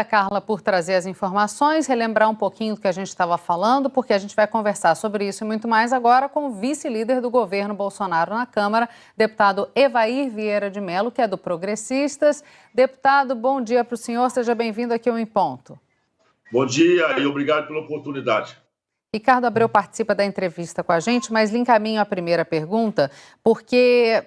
Carla, por trazer as informações, relembrar um pouquinho do que a gente estava falando, porque a gente vai conversar sobre isso e muito mais agora com o vice-líder do governo Bolsonaro na Câmara, deputado Evair Vieira de Mello, que é do Progressistas. Deputado, bom dia para o senhor, seja bem-vindo aqui ao Em Ponto. Bom dia e obrigado pela oportunidade. Ricardo Abreu participa da entrevista com a gente, mas lhe encaminho a primeira pergunta, porque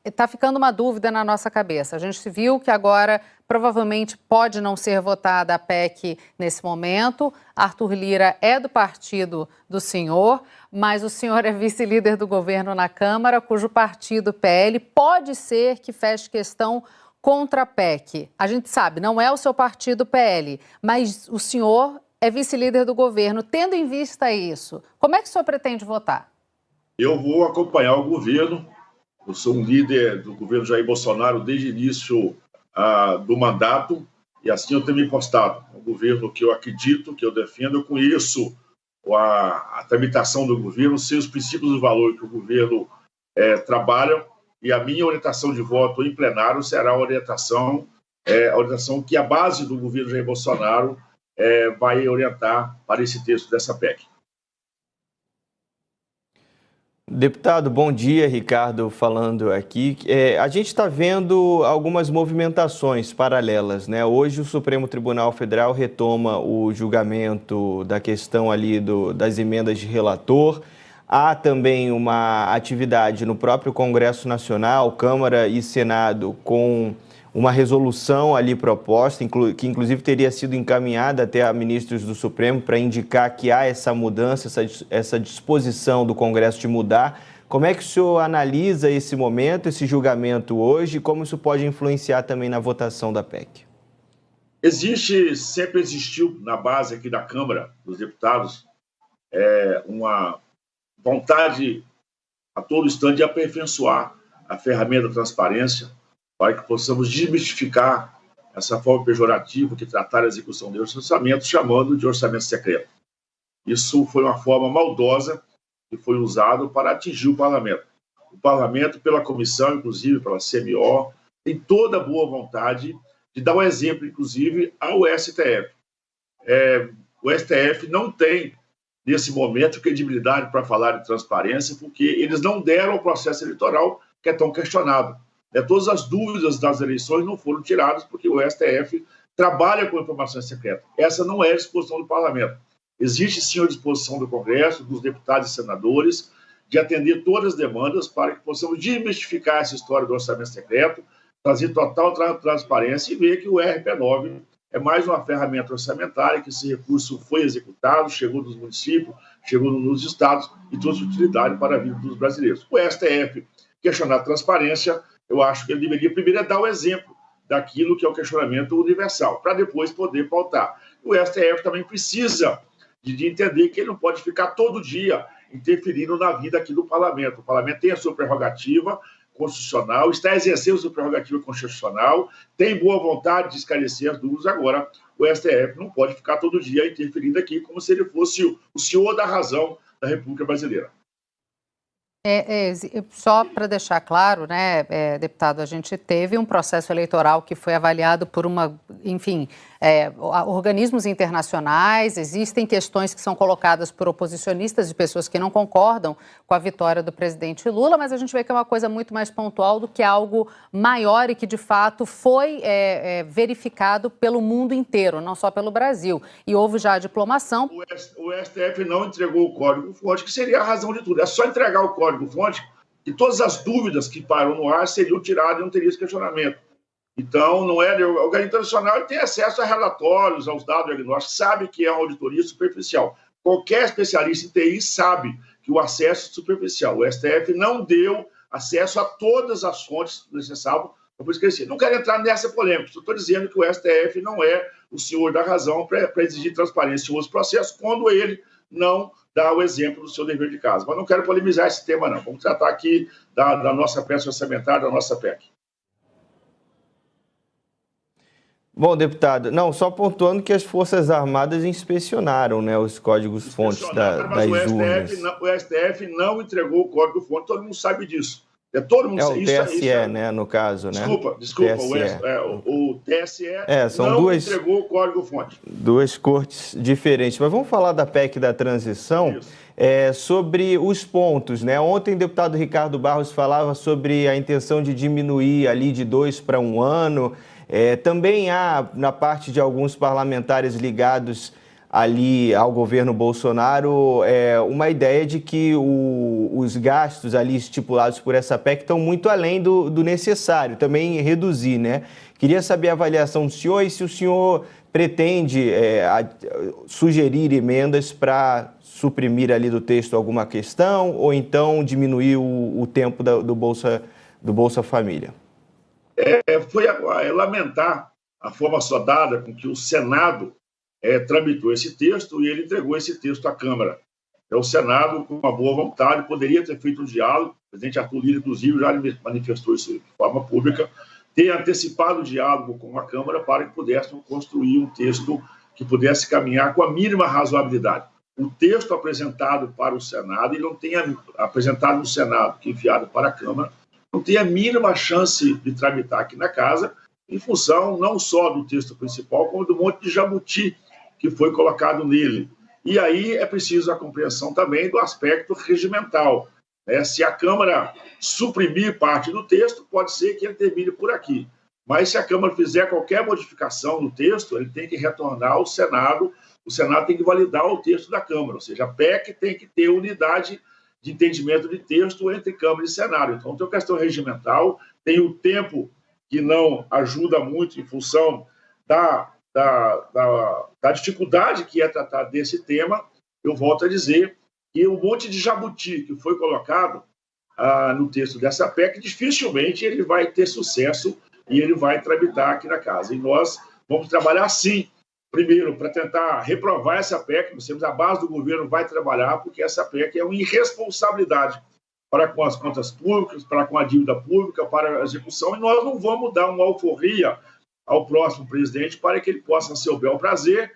está ficando uma dúvida na nossa cabeça. A gente viu que agora provavelmente pode não ser votada a PEC nesse momento. Arthur Lira é do partido do senhor, mas o senhor é vice-líder do governo na Câmara, cujo partido PL pode ser que feche questão contra a PEC. A gente sabe, não é o seu partido PL, mas o senhor é vice-líder do governo. Tendo em vista isso, como é que o senhor pretende votar? Eu vou acompanhar o governo. Eu sou um líder do governo Jair Bolsonaro desde o início do mandato e assim eu tenho me postado. Um governo que eu acredito, que eu defendo. Eu conheço a tramitação do governo, sei os princípios e valores que o governo trabalha, e a minha orientação de voto em plenário será a orientação que a base do governo Jair Bolsonaro vai orientar para esse texto dessa PEC. Deputado, bom dia. Ricardo falando aqui. A gente está vendo algumas movimentações paralelas, né? Hoje o Supremo Tribunal Federal retoma o julgamento da questão ali das emendas de relator. Há também uma atividade no próprio Congresso Nacional, Câmara e Senado, com uma resolução ali proposta, que inclusive teria sido encaminhada até a ministros do Supremo para indicar que há essa mudança, essa disposição do Congresso de mudar. Como é que o senhor analisa esse momento, esse julgamento hoje, e como isso pode influenciar também na votação da PEC? Sempre existiu na base aqui da Câmara dos Deputados uma vontade a todo instante de aperfeiçoar a ferramenta da transparência, para que possamos desmistificar essa forma pejorativa de tratar a execução de orçamento, chamando de orçamento secreto. Isso foi uma forma maldosa que foi usada para atingir o parlamento. O parlamento, pela comissão, inclusive pela CMO, tem toda a boa vontade de dar um exemplo, inclusive, ao STF. O STF não tem, nesse momento, credibilidade para falar de transparência, porque eles não deram ao processo eleitoral que é tão questionado. Todas as dúvidas das eleições não foram tiradas porque o STF trabalha com informações secretas. Essa não é a disposição do parlamento. Existe sim a disposição do Congresso, dos deputados e senadores, de atender todas as demandas para que possamos desmistificar essa história do orçamento secreto, trazer total transparência e ver que o RP9 é mais uma ferramenta orçamentária, que esse recurso foi executado, chegou nos municípios, chegou nos estados e trouxe utilidade para a vida dos brasileiros. O STF questionar a transparência, eu acho que ele deveria primeiro dar o exemplo daquilo que é o questionamento universal, para depois poder pautar. O STF também precisa de entender que ele não pode ficar todo dia interferindo na vida aqui do parlamento. O parlamento tem a sua prerrogativa constitucional, está exercendo a sua prerrogativa constitucional, tem boa vontade de esclarecer as dúvidas. Agora, o STF não pode ficar todo dia interferindo aqui como se ele fosse o senhor da razão da República Brasileira. Só para deixar claro, né, deputado, a gente teve um processo eleitoral que foi avaliado por organismos internacionais, existem questões que são colocadas por oposicionistas e pessoas que não concordam com a vitória do presidente Lula, mas a gente vê que é uma coisa muito mais pontual do que algo maior e que, de fato, foi verificado pelo mundo inteiro, não só pelo Brasil. E houve já a diplomação. O STF não entregou o código-fonte, que seria a razão de tudo. É só entregar o código-fonte e todas as dúvidas que param no ar seriam tiradas e não teria esse questionamento. Então, não é, o organismo internacional tem acesso a relatórios, aos dados diagnósticos, sabe que é uma auditoria superficial. Qualquer especialista em TI sabe que o acesso é superficial. O STF não deu acesso a todas as fontes necessárias para esquecer. Não quero entrar nessa polêmica, só estou dizendo que o STF não é o senhor da razão para exigir transparência em outros processos, quando ele não dá o exemplo do seu dever de casa. Mas não quero polemizar esse tema, não. Vamos tratar aqui da nossa peça orçamentária, da nossa PEC. Bom, deputado, só pontuando que as Forças Armadas inspecionaram, né, os códigos-fontes das urnas. O STF não entregou o código-fonte, todo mundo sabe disso. Todo mundo É o isso, TSE, isso né, no caso, né? Desculpa, TSE. o TSE são não entregou o código-fonte. Duas cortes diferentes. Mas vamos falar da PEC da transição, sobre os pontos, né? Ontem o deputado Ricardo Barros falava sobre a intenção de diminuir ali de 2 para 1 ano. Também há, na parte de alguns parlamentares ligados ali ao governo Bolsonaro, uma ideia de que os gastos ali estipulados por essa PEC estão muito além do necessário, também reduzir, né? Queria saber a avaliação do senhor e se o senhor pretende sugerir emendas para suprimir ali do texto alguma questão ou então diminuir o tempo do Bolsa Família. Foi lamentar a forma sodada com que o Senado tramitou esse texto e ele entregou esse texto à Câmara. O Senado, com uma boa vontade, poderia ter feito um diálogo, o presidente Arthur Lira, inclusive, já manifestou isso de forma pública, ter antecipado o diálogo com a Câmara para que pudéssemos construir um texto que pudesse caminhar com a mínima razoabilidade. O texto apresentado para o Senado, e não tem apresentado no Senado, que enviado para a Câmara, não tem a mínima chance de tramitar aqui na casa, em função não só do texto principal, como do monte de jabuti que foi colocado nele. E aí é preciso a compreensão também do aspecto regimental. Se a Câmara suprimir parte do texto, pode ser que ele termine por aqui. Mas se a Câmara fizer qualquer modificação no texto, ele tem que retornar ao Senado, o Senado tem que validar o texto da Câmara, ou seja, a PEC tem que ter unidade de entendimento de texto entre Câmara e Senado. Então, tem a questão regimental, tem o tempo que não ajuda muito em função da dificuldade que é tratar desse tema. Eu volto a dizer que o monte de jabuti que foi colocado no texto dessa PEC, dificilmente ele vai ter sucesso e ele vai tramitar aqui na casa. E nós vamos trabalhar, sim, primeiro, para tentar reprovar essa PEC. Nós temos a base do governo vai trabalhar, porque essa PEC é uma irresponsabilidade para com as contas públicas, para com a dívida pública, para a execução, e nós não vamos dar uma alforria ao próximo presidente para que ele possa, a seu bel prazer,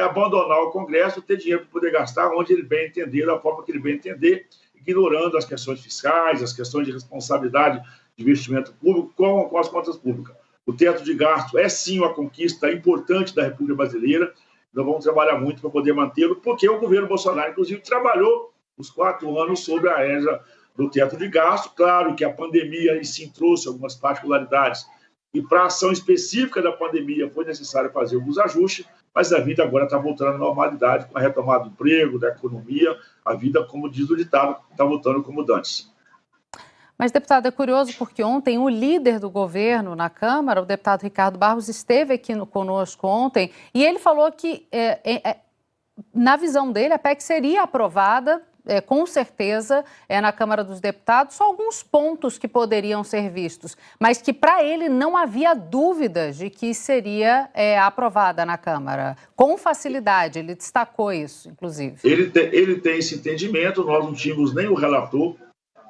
abandonar o Congresso, ter dinheiro para poder gastar onde ele bem entender, da forma que ele bem entender, ignorando as questões fiscais, as questões de responsabilidade de investimento público com as contas públicas. O teto de gasto é, sim, uma conquista importante da República Brasileira. Nós vamos trabalhar muito para poder mantê-lo, porque o governo Bolsonaro, inclusive, trabalhou os 4 anos sobre a égide do teto de gasto. Claro que a pandemia, em si, trouxe algumas particularidades, e para a ação específica da pandemia foi necessário fazer alguns ajustes, mas a vida agora está voltando à normalidade, com a retomada do emprego, da economia. A vida, como diz o ditado, está voltando como dantes. Mas, deputado, é curioso porque ontem o líder do governo na Câmara, o deputado Ricardo Barros, esteve aqui conosco ontem e ele falou que, na visão dele, a PEC seria aprovada, com certeza, na Câmara dos Deputados, só alguns pontos que poderiam ser vistos, mas que para ele não havia dúvidas de que seria aprovada na Câmara, com facilidade. Ele destacou isso, inclusive. Ele tem esse entendimento, nós não tínhamos nem o relator.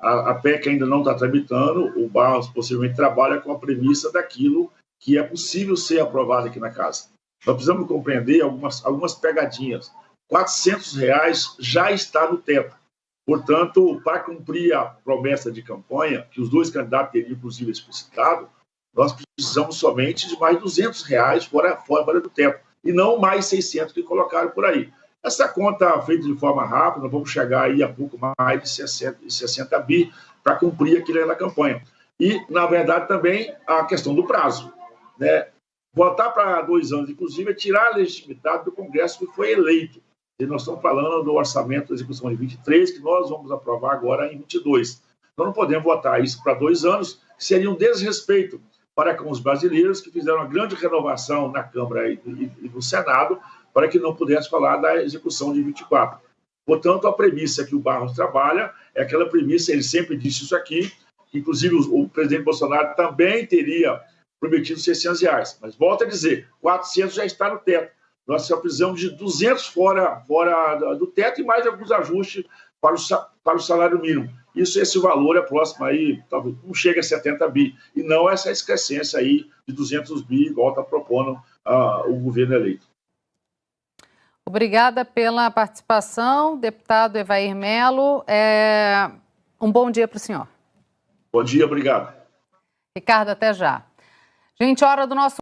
A PEC ainda não está tramitando, o Barros possivelmente trabalha com a premissa daquilo que é possível ser aprovado aqui na casa. Nós precisamos compreender algumas pegadinhas. R$400 já está no teto. Portanto, para cumprir a promessa de campanha, que os 2 candidatos teriam, inclusive, explicitado, nós precisamos somente de mais R$200 fora do teto, e não mais 600 que colocaram por aí. Essa conta feita de forma rápida, nós vamos chegar aí a pouco mais de 60 bi para cumprir aquilo aí na campanha. E, na verdade, também a questão do prazo. Votar para 2 anos, inclusive, é tirar a legitimidade do Congresso que foi eleito. E nós estamos falando do orçamento da execução de 23, que nós vamos aprovar agora em 22. Nós não podemos votar isso para 2 anos, que seria um desrespeito para com os brasileiros que fizeram uma grande renovação na Câmara e no Senado, para que não pudesse falar da execução de 24. Portanto, a premissa que o Barros trabalha é aquela premissa, ele sempre disse isso aqui, que inclusive o presidente Bolsonaro também teria prometido R$600. Mas volto a dizer, 400 já está no teto. Nós só precisamos de 200 fora do teto e mais alguns ajustes para o salário mínimo. Esse valor é próximo aí, talvez não chega a 70 bi, e não essa excrescência aí de 200 bi, igual está propondo o governo eleito. Obrigada pela participação, deputado Evair Melo. Um bom dia para o senhor. Bom dia, obrigado. Ricardo, até já. Gente, hora do nosso